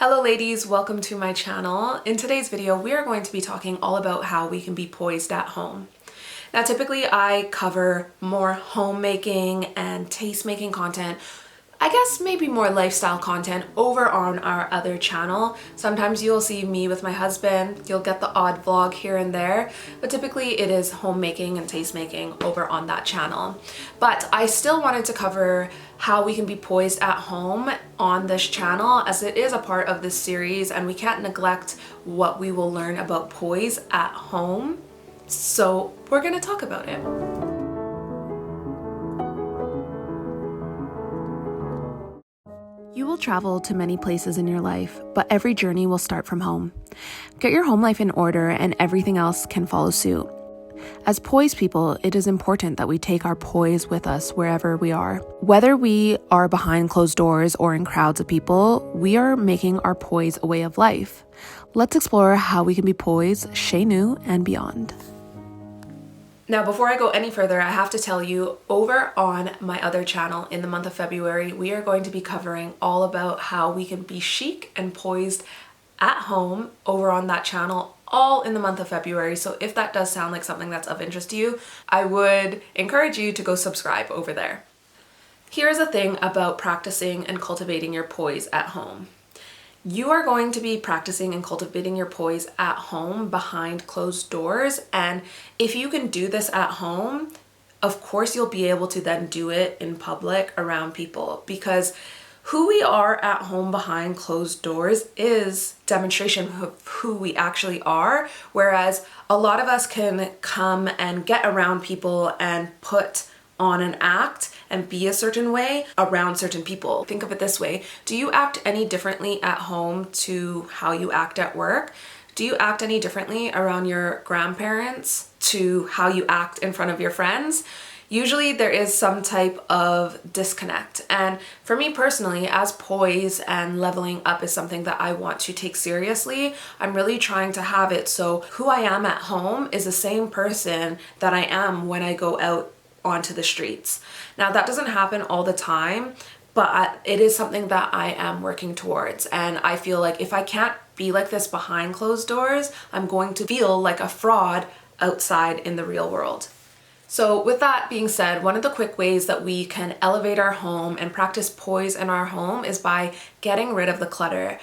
Hello ladies, welcome to my channel. In today's video, we are going to be talking all about how we can be poised at home. Now typically I cover more homemaking and taste-making content, I guess maybe more lifestyle content over on our other channel. Sometimes you'll see me with my husband, you'll get the odd vlog here and there, but typically it is homemaking and tastemaking over on that channel. But I still wanted to cover how we can be poised at home on this channel, as it is a part of this series and we can't neglect what we will learn about poise at home. So we're gonna talk about it. You will travel to many places in your life, but every journey will start from home. Get your home life in order and everything else can follow suit. As poise people, it is important that we take our poise with us wherever we are. Whether we are behind closed doors or in crowds of people, we are making our poise a way of life. Let's explore how we can be poised, chez nous, and beyond. Now, before I go any further, I have to tell you, over on my other channel in the month of February, we are going to be covering all about how we can be chic and poised at home over on that channel, all in the month of February. So if that does sound like something that's of interest to you, I would encourage you to go subscribe over there. Here's a thing about practicing and cultivating your poise at home. You are going to be practicing and cultivating your poise at home behind closed doors. And if you can do this at home, of course you'll be able to then do it in public around people, because who we are at home behind closed doors is demonstration of who we actually are. Whereas a lot of us can come and get around people and put on an act and be a certain way around certain people. Think of it this way. Do you act any differently at home to how you act at work? Do you act any differently around your grandparents to how you act in front of your friends? Usually there is some type of disconnect. And for me personally, as poise and leveling up is something that I want to take seriously, I'm really trying to have it so who I am at home is the same person that I am when I go out onto the streets. Now that doesn't happen all the time, but it is something that I am working towards. And I feel like if I can't be like this behind closed doors, I'm going to feel like a fraud outside in the real world. So with that being said, one of the quick ways that we can elevate our home and practice poise in our home is by getting rid of the clutter.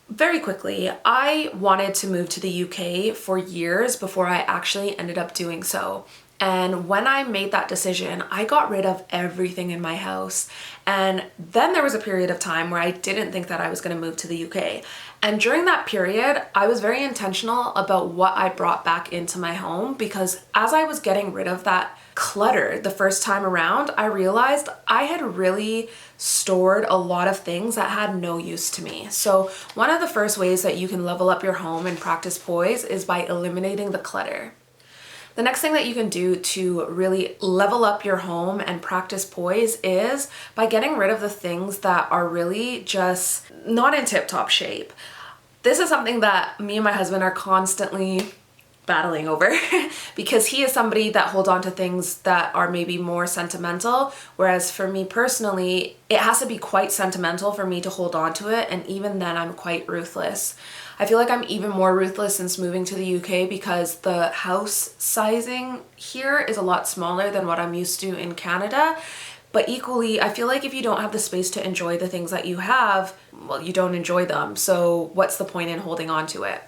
Very quickly, I wanted to move to the UK for years before I actually ended up doing so. And when I made that decision, I got rid of everything in my house. And then there was a period of time where I didn't think that I was going to move to the UK. And during that period, I was very intentional about what I brought back into my home, because as I was getting rid of that clutter the first time around, I realized I had really stored a lot of things that had no use to me. So one of the first ways that you can level up your home and practice poise is by eliminating the clutter. The next thing that you can do to really level up your home and practice poise is by getting rid of the things that are really just not in tip-top shape. This is something that me and my husband are constantly battling over because he is somebody that holds on to things that are maybe more sentimental, whereas for me personally, it has to be quite sentimental for me to hold on to it, and even then I'm quite ruthless. I feel like I'm even more ruthless since moving to the UK because the house sizing here is a lot smaller than what I'm used to in Canada. But equally, I feel like if you don't have the space to enjoy the things that you have, well, you don't enjoy them. So what's the point in holding on to it?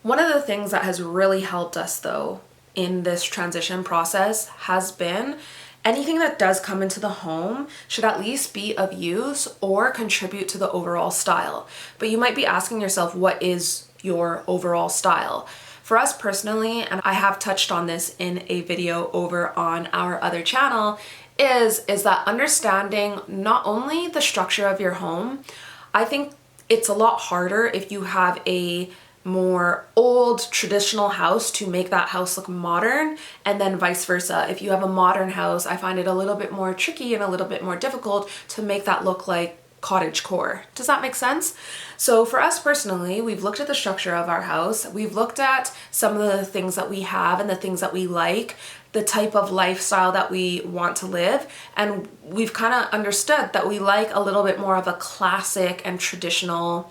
One of the things that has really helped us though in this transition process has been anything that does come into the home should at least be of use or contribute to the overall style. But you might be asking yourself, what is your overall style? For us personally, and I have touched on this in a video over on our other channel, is that understanding not only the structure of your home. I think it's a lot harder if you have a more old traditional house to make that house look modern, and then vice versa. If you have a modern house, I find it a little bit more tricky and a little bit more difficult to make that look like cottagecore. Does that make sense? So for us personally, we've looked at the structure of our house. We've looked at some of the things that we have and the things that we like, the type of lifestyle that we want to live. And we've kind of understood that we like a little bit more of a classic and traditional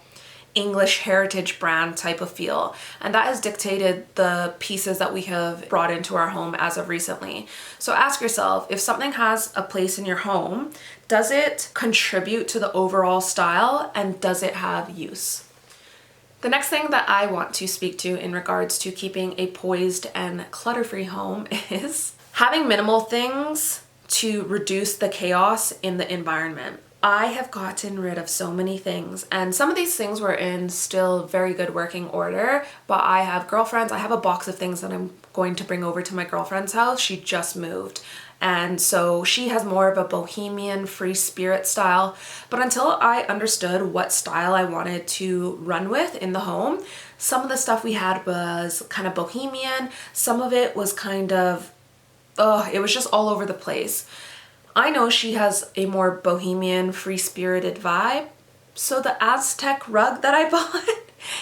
English heritage brand type of feel. And that has dictated the pieces that we have brought into our home as of recently. So ask yourself, if something has a place in your home, does it contribute to the overall style and does it have use? The next thing that I want to speak to in regards to keeping a poised and clutter-free home is having minimal things to reduce the chaos in the environment. I have gotten rid of so many things, and some of these things were in still very good working order, but I have girlfriends. I have a box of things that I'm going to bring over to my girlfriend's house. She just moved, and so she has more of a bohemian free spirit style. But until I understood what style I wanted to run with in the home, some of the stuff we had was kind of bohemian. Some of it was kind of, it was just all over the place. I know she has a more bohemian, free-spirited vibe, so the Aztec rug that I bought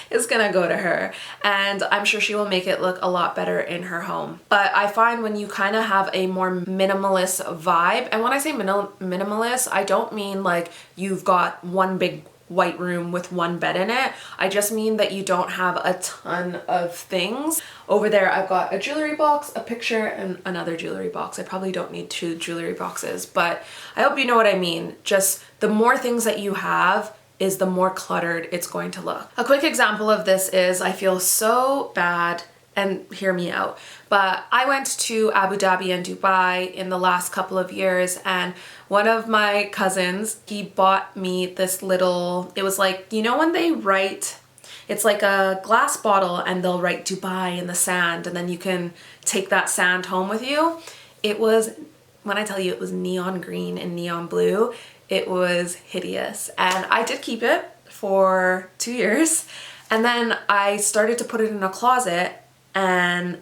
is gonna go to her, and I'm sure she will make it look a lot better in her home. But I find when you kind of have a more minimalist vibe, and when I say minimalist, I don't mean like you've got one big white room with one bed in it. I just mean that you don't have a ton of things. Over there, I've got a jewelry box, a picture, and another jewelry box. I probably don't need 2 jewelry boxes, but I hope you know what I mean. Just the more things that you have is the more cluttered it's going to look. A quick example of this is I feel so bad, and hear me out, but I went to Abu Dhabi and Dubai in the last couple of years, and one of my cousins, he bought me this little, it was like, you know when they write, it's like a glass bottle and they'll write Dubai in the sand and then you can take that sand home with you. It was, when I tell you it was neon green and neon blue, it was hideous. And I did keep it for 2 years, and then I started to put it in a closet, and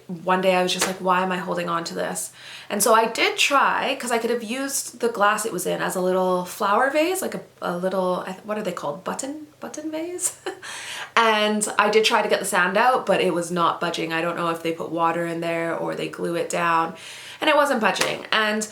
one day I was just like, why am I holding on to this? And so I did try, because I could have used the glass it was in as a little flower vase, like a little, what are they called? Button vase? And I did try to get the sand out, but it was not budging. I don't know if they put water in there or they glue it down, and it wasn't budging. And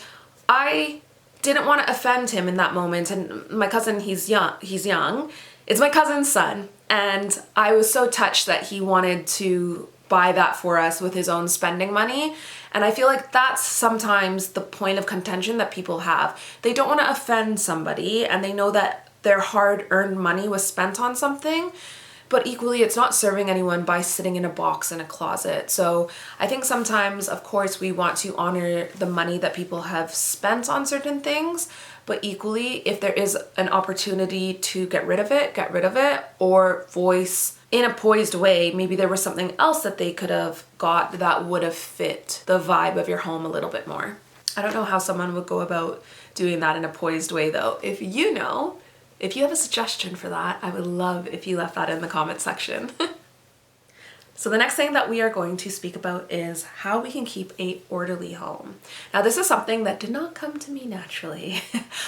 I didn't want to offend him in that moment. And my cousin, he's young. It's my cousin's son. And I was so touched that he wanted to buy that for us with his own spending money. And I feel like that's sometimes the point of contention that people have. They don't want to offend somebody, and they know that their hard-earned money was spent on something, but equally it's not serving anyone by sitting in a box in a closet. So I think sometimes, of course, we want to honor the money that people have spent on certain things, but equally, if there is an opportunity to get rid of it, or voice in a poised way, maybe there was something else that they could have got that would have fit the vibe of your home a little bit more. I don't know how someone would go about doing that in a poised way though. If you know, if you have a suggestion for that, I would love if you left that in the comment section. So the next thing that we are going to speak about is how we can keep an orderly home. Now this is something that did not come to me naturally.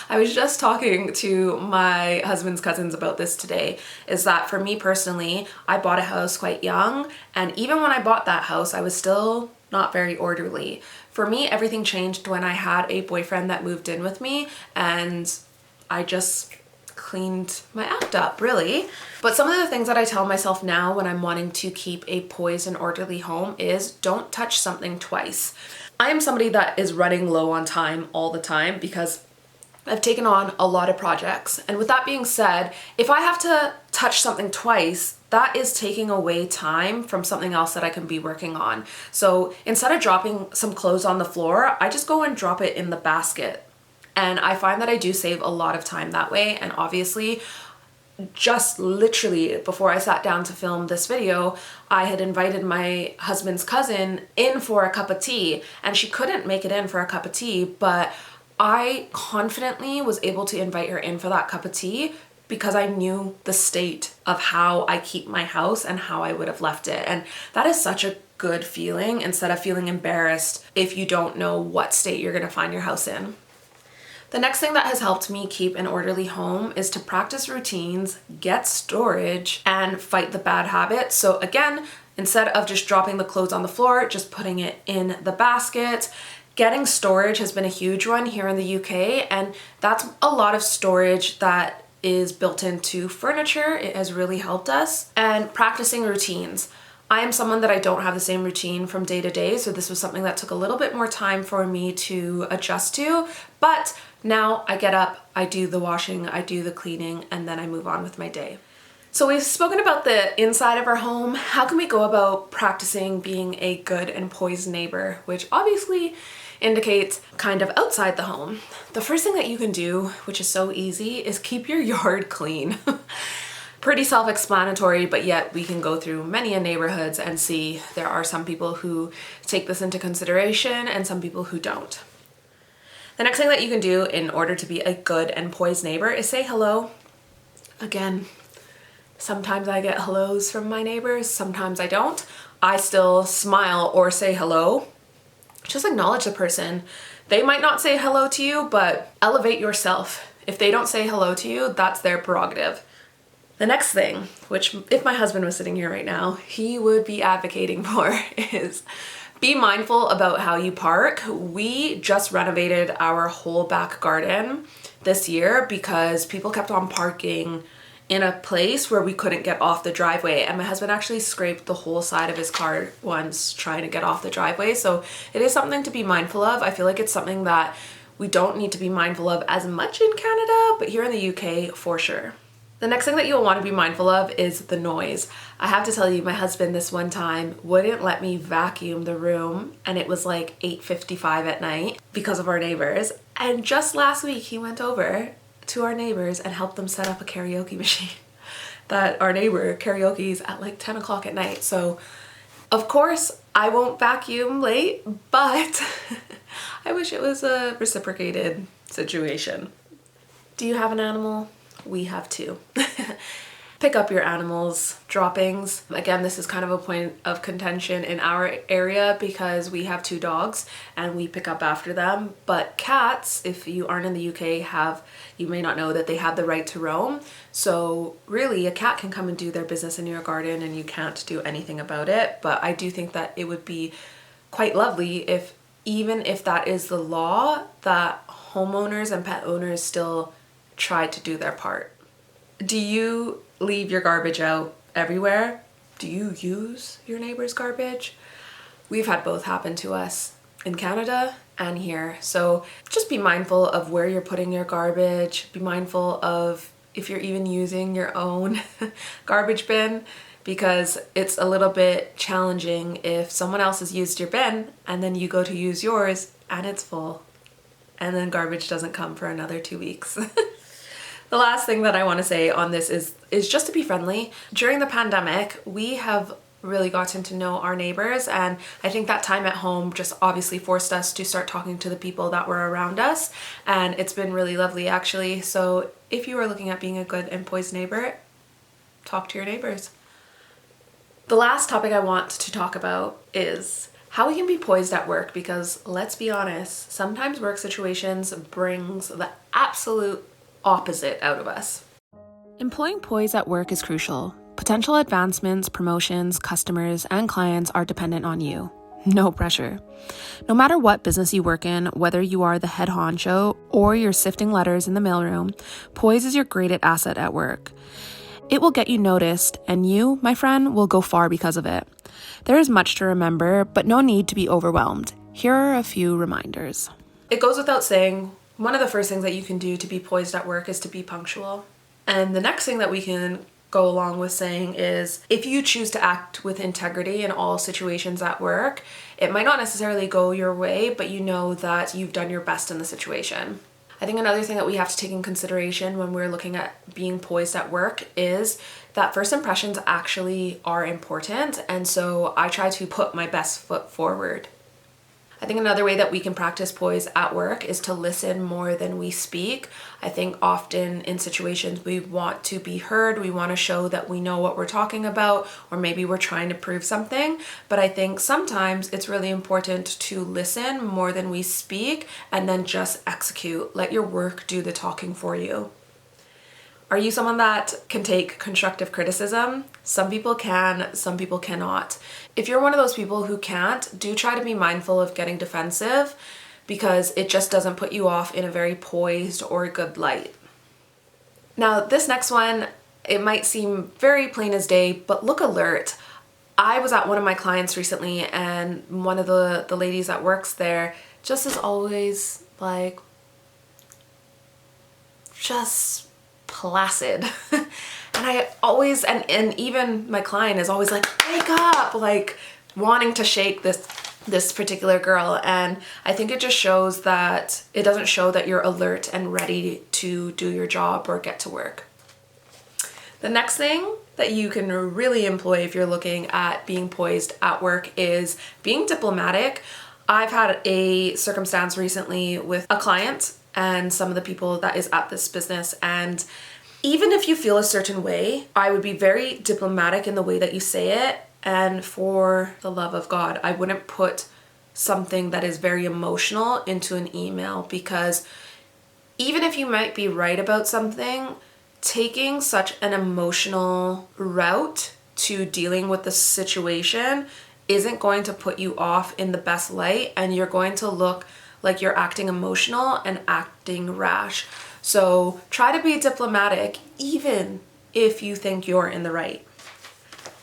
I was just talking to my husband's cousins about this today, is that for me personally, I bought a house quite young, and even when I bought that house, I was still not very orderly. For me, everything changed when I had a boyfriend that moved in with me, and I just cleaned my act up, really. But some of the things that I tell myself now when I'm wanting to keep a poised and orderly home is don't touch something twice. I am somebody that is running low on time all the time because I've taken on a lot of projects. And with that being said, if I have to touch something twice, that is taking away time from something else that I can be working on. So instead of dropping some clothes on the floor, I just go and drop it in the basket. And I find that I do save a lot of time that way. And obviously, just literally before I sat down to film this video, I had invited my husband's cousin in for a cup of tea, and she couldn't make it in for a cup of tea, but I confidently was able to invite her in for that cup of tea because I knew the state of how I keep my house and how I would have left it. And that is such a good feeling, instead of feeling embarrassed if you don't know what state you're gonna find your house in. The next thing that has helped me keep an orderly home is to practice routines, get storage, and fight the bad habits. So again, instead of just dropping the clothes on the floor, just putting it in the basket. Getting storage has been a huge one here in the UK, and that's a lot of storage that is built into furniture. It has really helped us. And practicing routines. I am someone that I don't have the same routine from day to day, so this was something that took a little bit more time for me to adjust to, but now I get up, I do the washing, I do the cleaning, and then I move on with my day. So we've spoken about the inside of our home. How can we go about practicing being a good and poised neighbor, which obviously indicates kind of outside the home. The first thing that you can do, which is so easy, is keep your yard clean. Pretty self-explanatory, but yet we can go through many neighborhoods and see there are some people who take this into consideration and some people who don't. The next thing that you can do in order to be a good and poised neighbor is say hello. Again, sometimes I get hellos from my neighbors, sometimes I don't. I still smile or say hello. Just acknowledge the person. They might not say hello to you, but elevate yourself. If they don't say hello to you, that's their prerogative. The next thing, which if my husband was sitting here right now, he would be advocating for, is be mindful about how you park. We just renovated our whole back garden this year because people kept on parking in a place where we couldn't get off the driveway, and my husband actually scraped the whole side of his car once trying to get off the driveway. So it is something to be mindful of. I feel like it's something that we don't need to be mindful of as much in Canada, but here in the UK for sure. The next thing that you'll want to be mindful of is the noise. I have to tell you, my husband this one time wouldn't let me vacuum the room, and it was like 8:55 at night because of our neighbors. And just last week he went over to our neighbors and helped them set up a karaoke machine that our neighbor karaoke's at like 10 o'clock at night. So of course I won't vacuum late, but I wish it was a reciprocated situation. Do you have an animal? We have two. Pick up your animals' droppings. Again, this is kind of a point of contention in our area because we have two dogs and we pick up after them. But cats, if you aren't in the UK, you may not know that they have the right to roam. So really a cat can come and do their business in your garden and you can't do anything about it. But I do think that it would be quite lovely if, even if that is the law, that homeowners and pet owners still try to do their part. Do you leave your garbage out everywhere? Do you use your neighbor's garbage? We've had both happen to us in Canada and here. So just be mindful of where you're putting your garbage. Be mindful of if you're even using your own garbage bin, because it's a little bit challenging if someone else has used your bin and then you go to use yours and it's full and then garbage doesn't come for another 2 weeks. The last thing that I want to say on this is just to be friendly. During the pandemic, we have really gotten to know our neighbors, and I think that time at home just obviously forced us to start talking to the people that were around us, and it's been really lovely actually. So if you are looking at being a good and poised neighbor, talk to your neighbors. The last topic I want to talk about is how we can be poised at work, because let's be honest, sometimes work situations brings the absolute opposite out of us. Employing poise at work is crucial. Potential advancements, promotions, customers, and clients are dependent on you. No pressure. No matter what business you work in, whether you are the head honcho or you're sifting letters in the mailroom, poise is your greatest asset at work. It will get you noticed, and you, my friend, will go far because of it. There is much to remember, but no need to be overwhelmed. Here are a few reminders. It goes without saying, one of the first things that you can do to be poised at work is to be punctual. And the next thing that we can go along with saying is, if you choose to act with integrity in all situations at work, it might not necessarily go your way, but you know that you've done your best in the situation. I think another thing that we have to take in consideration when we're looking at being poised at work is that first impressions actually are important, and so I try to put my best foot forward. I I think another way that we can practice poise at work is to listen more than we speak. I think often in situations we want to be heard, we want to show that we know what we're talking about, or maybe we're trying to prove something. But I think sometimes it's really important to listen more than we speak and then just execute. Let your work do the talking for you. Are you someone that can take constructive criticism? Some people can, some people cannot. If you're one of those people who can't, do try to be mindful of getting defensive, because it just doesn't put you off in a very poised or good light. Now, this next one, it might seem very plain as day, but look alert. I was at one of my clients recently, and one of the ladies that works there just is always like, just placid. And I always, and even my client is always like, wake up, like wanting to shake this particular girl. And I think it just shows that it doesn't show that you're alert and ready to do your job or get to work. The next thing that you can really employ if you're looking at being poised at work is being diplomatic. I've had a circumstance recently with a client and some of the people that is at this business, and even if you feel a certain way, I would be very diplomatic in the way that you say it, and for the love of God, I wouldn't put something that is very emotional into an email, because even if you might be right about something, taking such an emotional route to dealing with the situation isn't going to put you off in the best light, and you're going to look like you're acting emotional and acting rash. So try to be diplomatic even if you think you're in the right.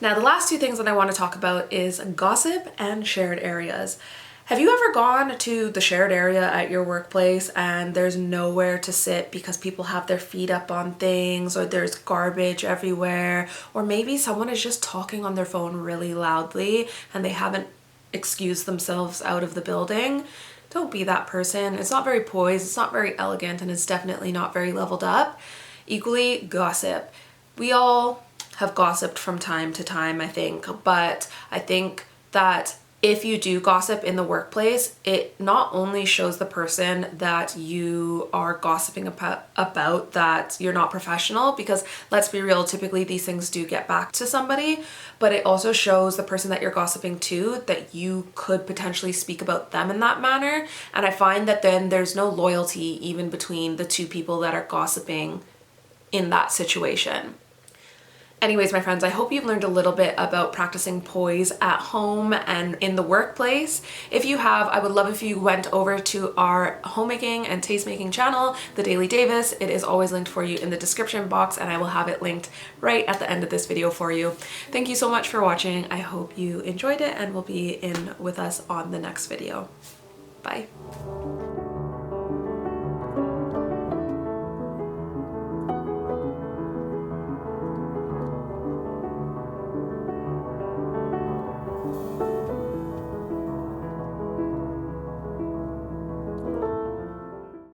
Now, the last two things that I want to talk about is gossip and shared areas. Have you ever gone to the shared area at your workplace and there's nowhere to sit because people have their feet up on things, or there's garbage everywhere, or maybe someone is just talking on their phone really loudly and they haven't excused themselves out of the building? Don't be that person. It's not very poised, it's not very elegant, and it's definitely not very leveled up. Equally, gossip. We all have gossiped from time to time, I think, but I think that if you do gossip in the workplace, it not only shows the person that you are gossiping about that you're not professional, because let's be real, typically these things do get back to somebody, but it also shows the person that you're gossiping to that you could potentially speak about them in that manner. And I find that then there's no loyalty even between the two people that are gossiping in that situation. Anyways, my friends, I hope you've learned a little bit about practicing poise at home and in the workplace. If you have, I would love if you went over to our homemaking and tastemaking channel, The Daily Davis. It is always linked for you in the description box, and I will have it linked right at the end of this video for you. Thank you so much for watching. I hope you enjoyed it and will be in with us on the next video. Bye.